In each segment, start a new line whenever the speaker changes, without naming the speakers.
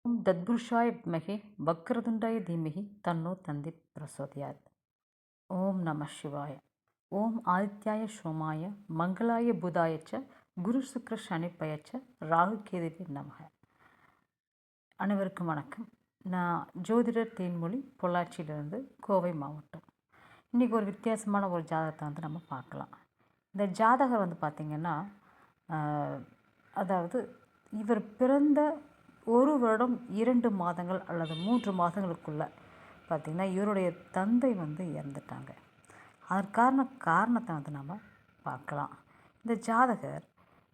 ஓம் தத்புருஷாய வித்மஹே வக்ரதுண்டாய தீமஹி தன்னோ தந்தி பிரசோதயாத். ஓம் நம சிவாய. ஓம் ஆதித்யாய சோமாய மங்களாய புதாயச்ச குரு சுக்ர சனிப்பயச்ச ராகு கேதுவே நமக. அனைவருக்கும் வணக்கம். நான் ஜோதிடர் தேன்மொழி, பொள்ளாச்சியிலிருந்து, கோவை மாவட்டம். இன்றைக்கி ஒரு வித்தியாசமான ஒரு ஜாதகத்தை வந்து நம்ம பார்க்கலாம். இந்த ஜாதகர் வந்து பார்த்திங்கன்னா, அதாவது இவர் பிறந்த 1 வருடம் 2 மாதங்கள் அல்லது 3 மாதங்களுக்குள்ளே பார்த்திங்கன்னா இவருடைய தந்தை வந்து இறந்துட்டாங்க. அதற்கான காரணத்தை வந்து நம்ம பார்க்கலாம். இந்த ஜாதகர்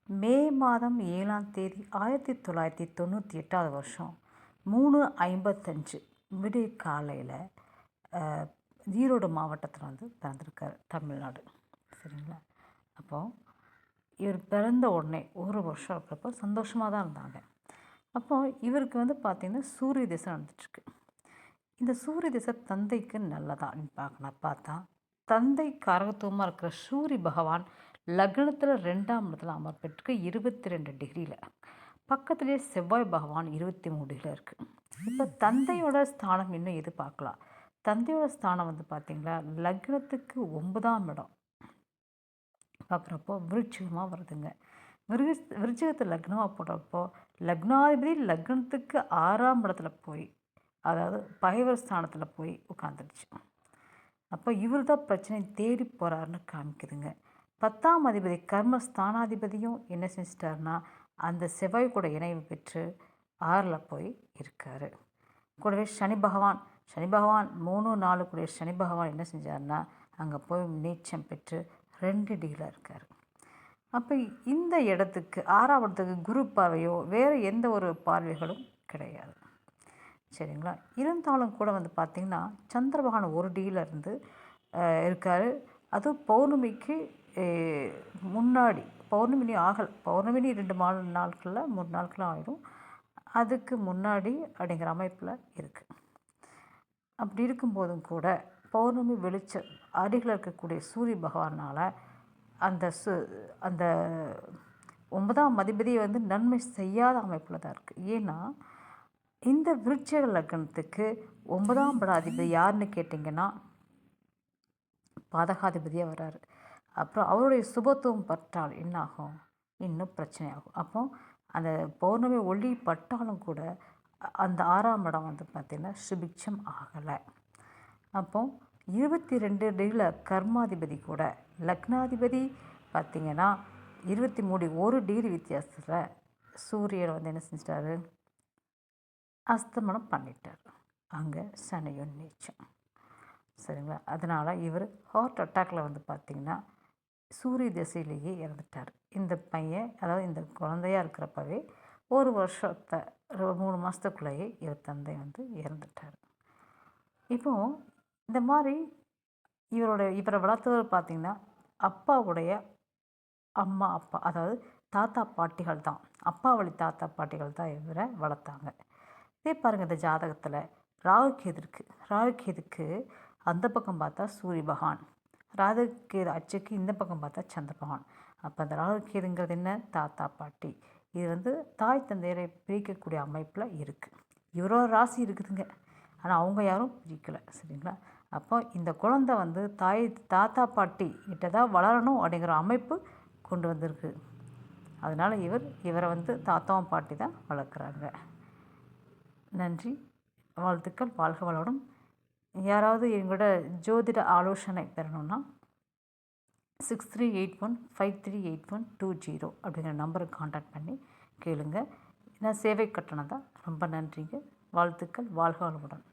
மே மாதம் 7ஆம் தேதி 1998 வருஷம் 3:55 விடிய காலையில் ஈரோடு மாவட்டத்தில் வந்து பிறந்திருக்கார், தமிழ்நாடு. சரிங்களா? அப்போது இவர் பிறந்த உடனே 1 வருஷம் இருக்கிறப்போ சந்தோஷமாக தான் இருந்தாங்க. அப்போது இவருக்கு வந்து பார்த்திங்கன்னா சூரிய திசை நடந்துட்டுருக்கு. இந்த சூரிய திசை தந்தைக்கு நல்லதான்னு பார்த்தா தந்தை காரகத்துவமாக இருக்கிற சூரிய பகவான் லக்னத்தில் 2ஆம் இடத்துல அமர்பெற்றுக்கு 22 டிகிரியில், பக்கத்துலேயே செவ்வாய் பகவான் 23 டிகிரியில் இருக்குது. இப்போ தந்தையோட ஸ்தானம் இன்னும் எது பார்க்கலாம். தந்தையோட ஸ்தானம் வந்து பார்த்திங்களா லக்னத்துக்கு 9ஆம் இடம் பார்க்குறப்போ விருட்சிகமாக வருதுங்க. விருச்சிகத்தில் லக்னமாக போடுறப்போ லக்னாதிபதி லக்னத்துக்கு 6ஆம் இடத்துல போய், அதாவது பகைவர் ஸ்தானத்தில் போய் உட்காந்துருச்சு. அப்போ இவர் தான் பிரச்சனை தேடி போகிறாருன்னு காமிக்குதுங்க. 10ஆம் அதிபதி கர்மஸ்தானாதிபதியும் என்ன செஞ்சிட்டாருன்னா அந்த செவ்வாய் கூட இணைவு பெற்று 6ல் போய் இருக்கார். கூடவே சனி பகவான் 3, 4 கூடிய சனி பகவான் என்ன செஞ்சார்னா அங்கே போய் நீச்சம் பெற்று 2 டிகிரியில் இருக்கார். அப்போ இந்த இடத்துக்கு 6ஆம் இடத்துக்கு குரு பார்வையோ வேறு எந்த ஒரு பார்வைகளும் கிடையாது. சரிங்களா? இருந்தாலும் கூட வந்து பார்த்திங்கன்னா சந்திர பகவான் 1 டிகிரியில் இருந்து இருக்கார். அதுவும் பௌர்ணமிக்கு முன்னாடி, பௌர்ணமி ஆகலை, பௌர்ணமி 2 நாட்களில் 3 நாட்களில் ஆகிடும், அதுக்கு முன்னாடி அப்படிங்கிற அமைப்பில் இருக்குது. அப்படி இருக்கும்போதும் கூட பௌர்ணமி வெளிச்சம் அருகில் இருக்கக்கூடிய சூரிய பகவானால் அந்த 9ஆம் அதிபதியை வந்து நன்மை செய்யாத அமைப்பில் தான் இருக்குது. ஏன்னா இந்த விருச்சிக லக்னத்துக்கு 9ஆம் இட அதிபதி யாருன்னு கேட்டிங்கன்னா பாதகாதிபதியாக வர்றாரு. அப்புறம் அவருடைய சுபத்துவம் பற்றால் என்னாகும், இன்னும் பிரச்சனையாகும். அப்போ அந்த பௌர்ணமி ஒளி பட்டாலும் கூட அந்த 6ஆம் இடம் வந்து பார்த்திங்கன்னா சுபிட்சம் ஆகலை. அப்போ 22 டிகிரியில் கர்மாதிபதி கூட லக்னாதிபதி பார்த்திங்கன்னா 23 1 டிகிரி வித்தியாசத்தில் சூரியனை வந்து என்ன செஞ்சிட்டாரு, அஸ்தமனம் பண்ணிட்டார். அங்கே சனியும் நீச்சம். சரிங்களா? அதனால் இவர் ஹார்ட் அட்டாக்கில் வந்து பார்த்திங்கன்னா சூரிய திசையிலேயே இறந்துட்டார். இந்த பையன், அதாவது இந்த குழந்தையாக இருக்கிறப்பவே 1 வருஷத்தை 3 மாதத்துக்குள்ளேயே இவர் தந்தை வந்து இறந்துட்டார். இப்போது இந்த மாதிரி இவரை வளர்த்தவர் பார்த்திங்கன்னா அப்பாவுடைய அம்மா அப்பா, அதாவது தாத்தா பாட்டிகள் தான், அப்பா வழி தாத்தா பாட்டிகள் தான் இவரை வளர்த்தாங்க. இதே பாருங்கள், இந்த ஜாதகத்தில் ராகுகேதுக்கு அந்த பக்கம் பார்த்தா சூரிய பகவான், ராகுகேது அச்சுக்கு இந்த பக்கம் பார்த்தா சந்திர பகவான். அப்போ அந்த ராகுகேதுங்கிறது என்ன, தாத்தா பாட்டி. இது வந்து தாய் தந்தையரை பிரிக்கக்கூடிய அமைப்பில் இருக்குது. இவரோட ராசி இருக்குதுங்க, ஆனால் அவங்க யாரும் பிரிக்கலை. சரிங்களா? அப்போ இந்த குழந்தை வந்து தாத்தா பாட்டி கிட்ட தான் வளரணும் அப்படிங்கிற அமைப்பு கொண்டு வந்திருக்கு. அதனால் இவரை வந்து தாத்தாவும் பாட்டி தான் வளர்க்குறாங்க. நன்றி, வாழ்த்துக்கள், வாழ்க வளமுடன். யாராவது எங்களோட ஜோதிட ஆலோசனை பெறணுன்னா 6381538120 அப்படிங்கிற நம்பருக்கு கான்டாக்ட் பண்ணி கேளுங்க. நான் சேவை கட்டணம் தான். ரொம்ப நன்றிங்க, வாழ்த்துக்கள், வாழ்க வளமுடன்.